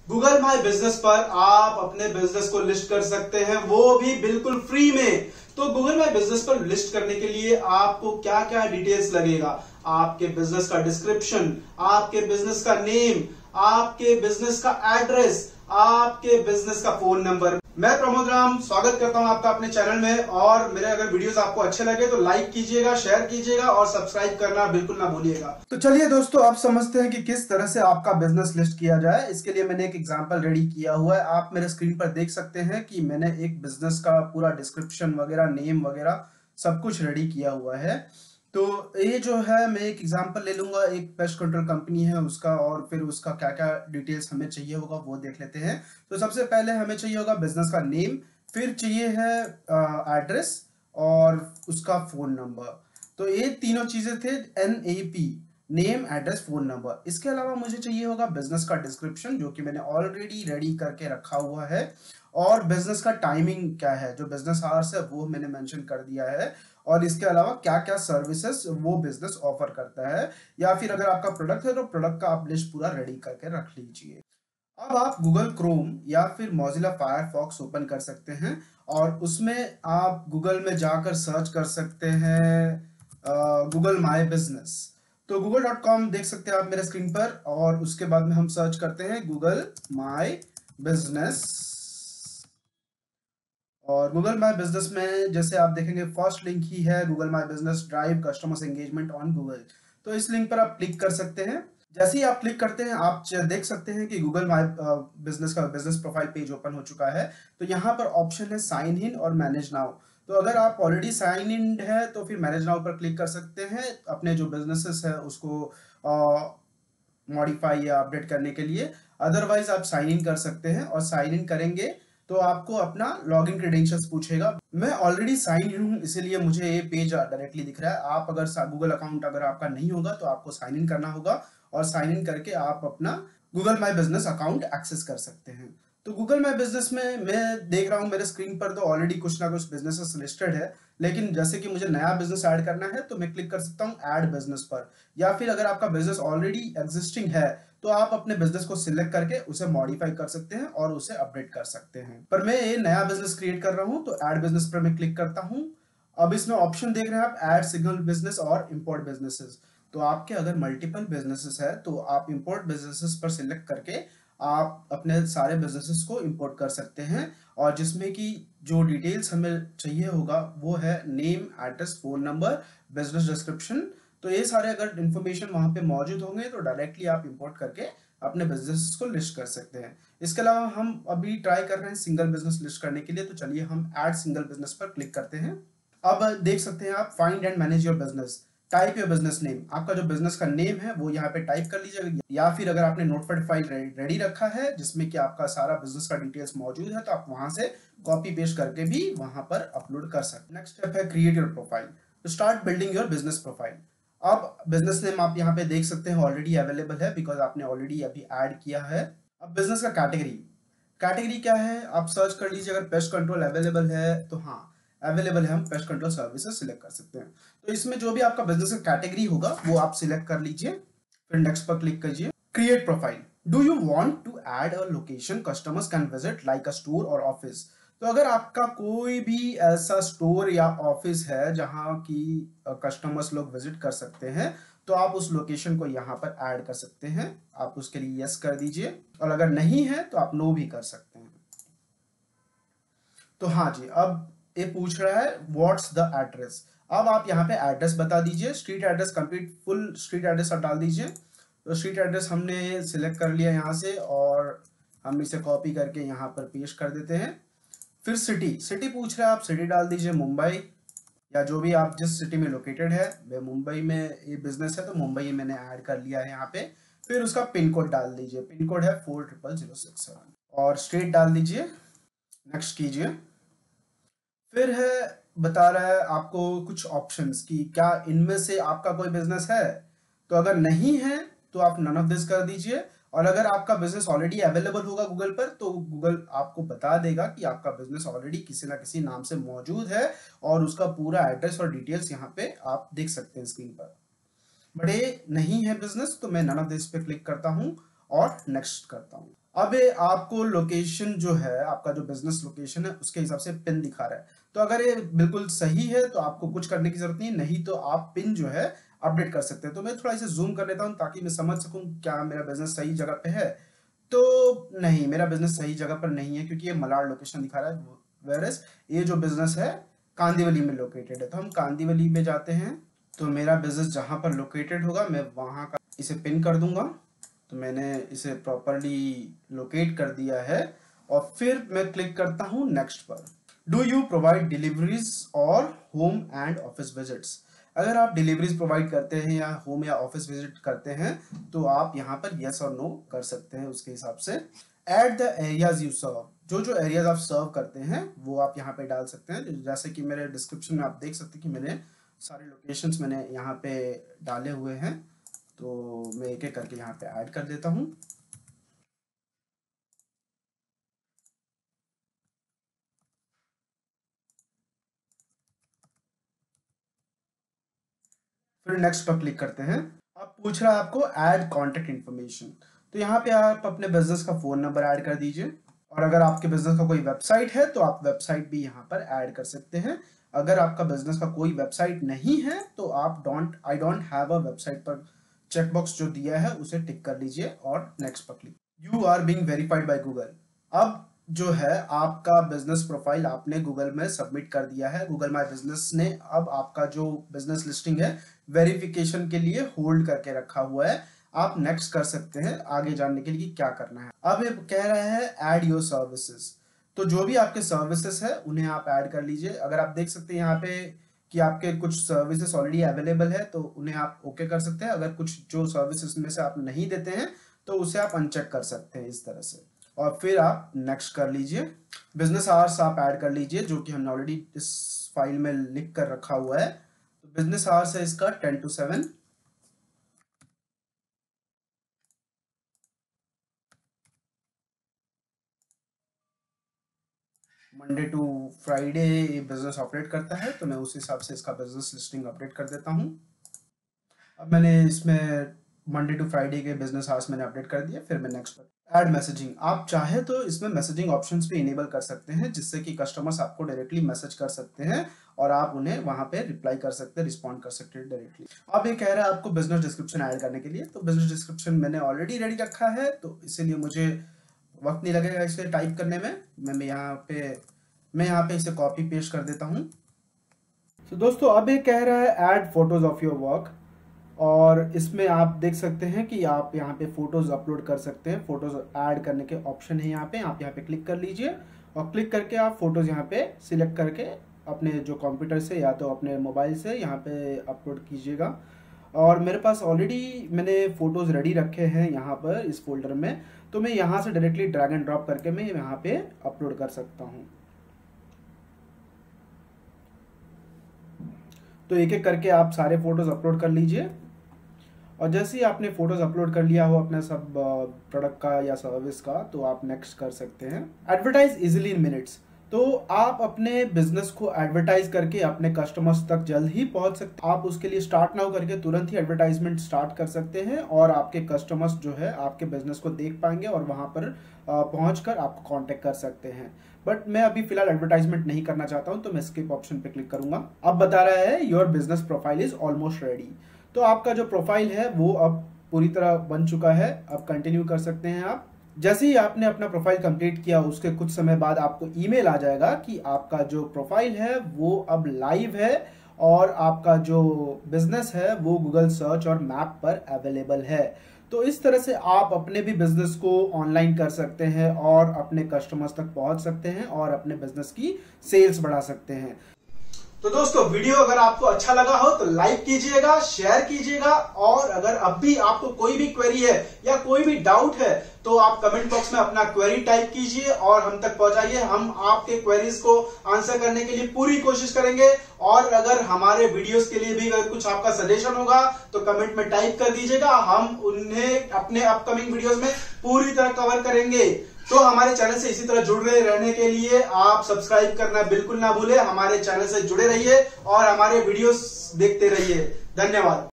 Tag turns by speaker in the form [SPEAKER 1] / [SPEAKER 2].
[SPEAKER 1] Google my business पर आप अपने बिजनेस को लिस्ट कर सकते हैं, वो भी बिल्कुल फ्री में। तो गूगल माई बिजनेस पर लिस्ट करने के लिए आपको क्या क्या डिटेल्स लगेगा? आपके बिजनेस का डिस्क्रिप्शन, आपके बिजनेस का नेम, आपके बिजनेस का एड्रेस, आपके बिजनेस का फोन नंबर। मैं प्रमोद राम स्वागत करता हूं आपका अपने चैनल में। और मेरे अगर वीडियोस आपको अच्छे लगे तो लाइक कीजिएगा, शेयर कीजिएगा और सब्सक्राइब करना बिल्कुल ना भूलिएगा। तो चलिए दोस्तों, आप समझते हैं कि किस तरह से आपका बिजनेस लिस्ट किया जाए। इसके लिए मैंने एक एग्जांपल रेडी किया हुआ है। आप मेरे स्क्रीन पर देख सकते हैं कि मैंने एक बिजनेस का पूरा डिस्क्रिप्शन वगैरह, नेम वगैरह सब कुछ रेडी किया हुआ है। तो ये जो है, मैं एक एग्जांपल ले लूंगा, एक पेस्ट कंट्रोल कंपनी है उसका, और फिर उसका क्या क्या डिटेल्स हमें चाहिए होगा वो देख लेते हैं। तो सबसे पहले हमें चाहिए होगा बिजनेस का नेम, फिर चाहिए है एड्रेस और उसका फोन नंबर। तो ये तीनों चीजें थे, NAP, name address phone number. इसके अलावा मुझे चाहिए होगा बिजनेस का डिस्क्रिप्शन, जो कि मैंने ऑलरेडी रेडी करके रखा हुआ है, और बिजनेस का टाइमिंग क्या है, जो बिजनेस आवर्स है वो मैंने मेंशन कर दिया है, और इसके अलावा क्या क्या सर्विसेज वो बिजनेस ऑफर करता है, या फिर अगर आपका प्रोडक्ट है तो प्रोडक्ट का आप लिस्ट पूरा रेडी करके रख लीजिए। अब आप गूगल क्रोम या फिर मोजिला फायरफॉक्स ओपन कर सकते हैं, और उसमें आप गूगल में जाकर सर्च कर सकते हैं गूगल माई बिजनेस। तो google.com देख सकते हैं आप मेरे स्क्रीन पर, और उसके बाद में हम सर्च करते हैं गूगल माई बिजनेस। और गूगल माई बिजनेस में जैसे आप देखेंगे फर्स्ट लिंक ही है Google my business drive customers engagement on Google. तो इस लिंक पर आप क्लिक कर सकते हैं। जैसे ही आप क्लिक करते हैं आप देख सकते हैं कि गूगल माई बिजनेस का बिजनेस प्रोफाइल पेज ओपन हो चुका है। तो यहाँ पर ऑप्शन है साइन इन और मैनेज नाउ। तो अगर आप ऑलरेडी साइन इन है तो फिर मैनेज नाउ पर क्लिक कर सकते हैं अपने जो बिजनेसेस है उसको मॉडिफाई या अपडेट करने के लिए। अदरवाइज आप साइन इन कर सकते हैं, और साइन इन करेंगे तो आपको अपना लॉगिन क्रेडेंशियल्स पूछेगा। मैं ऑलरेडी साइन इन हूं, इसीलिए मुझे ये पेज डायरेक्टली दिख रहा है। आप अगर गूगल अकाउंट अगर आपका नहीं होगा तो आपको साइन इन करना होगा, और साइन इन करके आप अपना Google my business account access कर सकते हैं। तो गूगल माई बिजनेस में मैं देख रहा हूँ मेरे स्क्रीन पर तो ऑलरेडी कुछ ना कुछ बिजनेसेस लिस्टेड है, लेकिन जैसे कि मुझे नया बिजनेस ऐड करना है तो मैं क्लिक कर सकता हूँ ऐड बिजनेस पर। या फिर अगर आपका बिजनेस ऑलरेडी एग्जिस्टिंग है तो आप अपने बिजनेस को सिलेक्ट करके उसे मॉडिफाई कर सकते हैं और उसे अपडेट कर सकते हैं। पर मैं ये नया बिजनेस क्रिएट कर रहा हूँ तो ऐड बिजनेस पर मैं क्लिक करता हूँ। अब इसमें ऑप्शन देख रहे हैं आप, ऐड सिंगल बिजनेस और इंपोर्ट बिजनेसेस। तो आपके अगर मल्टीपल बिजनेसेस है तो आप इंपोर्ट बिजनेसेस पर सिलेक्ट करके आप अपने सारे बिजनेसेस को इंपोर्ट कर सकते हैं, और जिसमें कि जो डिटेल्स हमें चाहिए होगा वो है name, address, phone number, business description. तो ये सारे अगर इन्फॉर्मेशन वहां पे मौजूद होंगे तो डायरेक्टली आप इंपोर्ट करके अपने बिजनेस को लिस्ट कर सकते हैं। इसके अलावा हम अभी ट्राई कर रहे हैं सिंगल बिजनेस लिस्ट करने के लिए, तो चलिए हम ऐड सिंगल बिजनेस पर क्लिक करते हैं। अब देख सकते हैं आप, find and manage your business, type your business name. आपका जो बिजनेस का नेम है वो यहाँ पे टाइप कर लीजिएगा, या फिर अगर आपने नोटपैड फाइल रेडी रखा है जिसमें कि आपका सारा बिजनेस का डिटेल्स मौजूद है तो आप वहां से कॉपी पेस्ट करके भी वहां पर अपलोड कर सकते हैं। नेक्स्ट स्टेप है क्रिएट योर प्रोफाइल, तो start building your business profile. अब बिजनेस नेम आप यहाँ पे देख सकते हैं ऑलरेडी अवेलेबल है, बिकॉज आपने ऑलरेडी अभी ऐड किया है। अब बिजनेस का कैटेगरी, कैटेगरी क्या है आप सर्च कर लीजिए। अगर पेस्ट कंट्रोल अवेलेबल है तो हाँ अवेलेबल है, हम पेस्ट कंट्रोल सर्विसेज सिलेक्ट कर सकते हैं। तो इसमें जो भी आपका बिजनेस का कैटेगरी होगा वो आप सिलेक्ट कर लीजिए, फिर नेक्स्ट पर क्लिक कीजिए। Create profile, do you want to add a location customers can visit like a store और ऑफिस। तो अगर आपका कोई भी ऐसा स्टोर या ऑफिस है जहां की कस्टमर्स लोग विजिट कर सकते हैं तो आप उस लोकेशन को यहाँ पर ऐड कर सकते हैं। आप उसके लिए यस कर दीजिए, और अगर नहीं है तो आप नो भी कर सकते हैं। तो हाँ जी, अब ये पूछ रहा है व्हाट्स द एड्रेस। अब आप यहाँ पे एड्रेस बता दीजिए, street address, complete full street address आप डाल दीजिए। तो स्ट्रीट एड्रेस हमने सिलेक्ट कर लिया यहाँ से, और हम इसे कॉपी करके यहाँ पर पेस्ट कर देते हैं। फिर सिटी, सिटी पूछ रहा है, आप सिटी डाल दीजिए मुंबई, या जो भी आप जिस सिटी में लोकेटेड है। वे मुंबई में ये बिजनेस है तो मुंबई मैंने ऐड कर लिया है यहाँ पे। फिर उसका पिन कोड डाल दीजिए, पिन कोड है 40067, और स्टेट डाल दीजिए, नेक्स्ट कीजिए। फिर है, बता रहा है आपको कुछ ऑप्शंस कि क्या इनमें से आपका कोई बिजनेस है। तो अगर नहीं है तो आप नन ऑफ दिस कर दीजिए, और अगर आपका बिजनेस ऑलरेडी अवेलेबल होगा गूगल पर तो गूगल आपको बता देगा कि आपका बिजनेस ऑलरेडी किसी ना किसी नाम से मौजूद है, और उसका पूरा एड्रेस और डिटेल्स यहाँ पे आप देख सकते हैं स्क्रीन पर। बट ये नहीं है बिजनेस तो मैं नन ऑफ दिस पे क्लिक करता हूँ और नेक्स्ट करता हूँ। अब ये आपको लोकेशन जो है, आपका जो बिजनेस लोकेशन है उसके हिसाब से पिन दिखा रहा है। तो अगर ये बिल्कुल सही है तो आपको कुछ करने की जरूरत नहीं तो आप पिन जो है अपडेट कर सकते हैं। तो मैं थोड़ा इसे जूम कर लेता हूँ ताकि मैं समझ सकूं क्या मेरा बिजनेस सही जगह पे है। तो नहीं, मेरा बिजनेस सही जगह पर नहीं है क्योंकि ये मलाड लोकेशन दिखा रहा है, वेरएस ये जो बिजनेस है कांदिवली में लोकेटेड है। तो हम कांदिवली में जाते हैं, तो मेरा बिजनेस जहां पर लोकेटेड होगा मैं वहां का इसे पिन कर दूंगा। तो मैंने इसे प्रॉपरली लोकेट कर दिया है और फिर मैं क्लिक करता हूं नेक्स्ट पर। डू यू प्रोवाइड डिलीवरीज और होम एंड ऑफिस विजिट्स? अगर आप डिलीवरीज प्रोवाइड करते हैं या होम या ऑफिस विजिट करते हैं तो आप यहाँ पर यस और नो कर सकते हैं उसके हिसाब से। At the areas you serve, जो जो एरियाज आप सर्व करते हैं वो आप यहाँ पे डाल सकते हैं। जैसे कि मेरे डिस्क्रिप्शन में आप देख सकते हैं कि मैंने सारे लोकेशंस मैंने यहाँ पे डाले हुए हैं। तो मैं एक एक करके यहाँ पे ऐड कर देता हूँ। फिर नेक्स्ट पर क्लिक करते हैं। अब पूछ रहा है आपको ऐड कॉन्टेक्ट इन्फॉर्मेशन। तो यहाँ पे आप अपने बिजनेस का फोन नंबर ऐड कर दीजिए और अगर आपके बिजनेस का कोई वेबसाइट है तो आप वेबसाइट भी यहाँ पर ऐड कर सकते हैं। अगर आपका बिजनेस का कोई वेबसाइट नहीं है तो आप I don't have a website पर चेकबॉक्स जो दिया है उसे टिक कर लीजिए और नेक्स्ट पर click. You are being verified by Google. अब जो है आपका बिजनेस प्रोफाइल आपने गूगल में सबमिट कर दिया है। गूगल माय बिजनेस ने अब आपका जो बिजनेस लिस्टिंग है वेरिफिकेशन के लिए होल्ड करके रखा हुआ है। आप नेक्स्ट कर सकते हैं आगे जानने के लिए क्या करना है। अब ये कह रहा है ऐड योर सर्विसेज। तो जो भी आपके सर्विसेज है उन्हें आप ऐड कर लीजिए। अगर आप देख सकते हैं यहाँ पे कि आपके कुछ सर्विसेज ऑलरेडी अवेलेबल है तो उन्हें आप ओके कर सकते हैं। अगर कुछ जो सर्विसेज में से आप नहीं देते हैं तो उसे आप अनचेक कर सकते हैं इस तरह से और फिर आप नेक्स्ट कर लीजिए। बिजनेस आवर्स आप ऐड कर लीजिए जो कि हमने ऑलरेडी इस फाइल में लिख कर रखा हुआ है। तो बिजनेस आवर्स है इसका 10 to 7। Monday to Friday business operate करता है तो मैं उस हिसाब से इसका बिजनेस लिस्टिंग अपडेट कर देता हूँ। अब मैंने इसमें मंडे टू फ्राइडे के बिजनेस आवर्स मैंने अपडेट कर दिया। फिर मैं नेक्स्ट पर ऐड मैसेजिंग। आप चाहे तो इसमें मैसेजिंग ऑप्शंस भी इनेबल कर सकते हैं जिससे कि कस्टमर्स आपको डायरेक्टली मैसेज कर सकते हैं और आप उन्हें वहां पे रिप्लाई कर सकते हैं, रिस्पॉन्ड कर सकते हैं डायरेक्टली। अब ये कह रहा है आपको बिजनेस डिस्क्रिप्शन ऐड करने के लिए। तो बिजनेस डिस्क्रिप्शन मैंने ऑलरेडी रेडी रखा है तो इसीलिए मुझे वक्त नहीं लगेगा इसे टाइप करने में। मैं यहाँ पे इसे कॉपी पेस्ट कर देता हूँ। तो दोस्तों अब ये कह रहा है add photos of your work और इसमें आप देख सकते हैं कि आप यहाँ पे फोटोज अपलोड कर सकते हैं। फोटोज ऐड करने के ऑप्शन है यहाँ पे, आप यहाँ पे क्लिक कर लीजिए और क्लिक करके आप फोटोज यहाँ पे सिलेक्ट करके अपने जो कंप्यूटर से या तो अपने मोबाइल से यहाँ पे अपलोड कीजिएगा। और मेरे पास ऑलरेडी मैंने फोटोज रेडी रखे हैं यहाँ पर इस फोल्डर में, तो मैं यहाँ से डायरेक्टली ड्रैग एंड ड्रॉप करके मैं यहाँ पे अपलोड कर सकता हूँ। तो एक एक करके आप सारे फोटोज अपलोड कर लीजिए और जैसे ही आपने फोटोज अपलोड कर लिया हो अपने सब प्रोडक्ट का या सर्विस का तो आप नेक्स्ट कर सकते हैं। एडवर्टाइज इजीली इन मिनट्स। तो आप अपने बिजनेस को एडवर्टाइज करके अपने कस्टमर्स तक जल्द ही पहुंच सकते हैं। आप उसके लिए स्टार्ट नाउ करके तुरंत ही एडवर्टाइजमेंट स्टार्ट कर सकते हैं और आपके कस्टमर्स जो है आपके बिजनेस को देख पाएंगे और वहां पर पहुंचकर आपको कांटेक्ट कर सकते हैं। बट मैं अभी फिलहाल एडवर्टाइजमेंट नहीं करना चाहता हूं तो मैं स्किप ऑप्शन पे क्लिक करूंगा। अब बता रहा है your business profile is almost ready. तो आपका जो प्रोफाइल है वो अब पूरी तरह बन चुका है। अब कंटिन्यू कर सकते हैं आप। जैसे ही आपने अपना प्रोफाइल कंप्लीट किया उसके कुछ समय बाद आपको ईमेल आ जाएगा कि आपका जो प्रोफाइल है वो अब लाइव है और आपका जो बिजनेस है वो गूगल सर्च और मैप पर अवेलेबल है। तो इस तरह से आप अपने भी बिजनेस को ऑनलाइन कर सकते हैं और अपने कस्टमर्स तक पहुंच सकते हैं और अपने बिजनेस की सेल्स बढ़ा सकते हैं। तो दोस्तों वीडियो अगर आपको अच्छा लगा हो तो लाइक कीजिएगा, शेयर कीजिएगा और अगर अब भी आपको कोई भी क्वेरी है या कोई भी डाउट है तो आप कमेंट बॉक्स में अपना क्वेरी टाइप कीजिए और हम तक पहुंचाइए। हम आपके क्वेरीज को आंसर करने के लिए पूरी कोशिश करेंगे और अगर हमारे वीडियोस के लिए भी अगर कुछ आपका सजेशन होगा तो कमेंट में टाइप कर दीजिएगा। हम उन्हें अपने अपकमिंग वीडियोस में पूरी तरह कवर करेंगे। तो हमारे चैनल से इसी तरह जुड़े रहने के लिए आप सब्सक्राइब करना बिल्कुल ना भूलें। हमारे चैनल से जुड़े रहिए और हमारे वीडियोस देखते रहिए। धन्यवाद।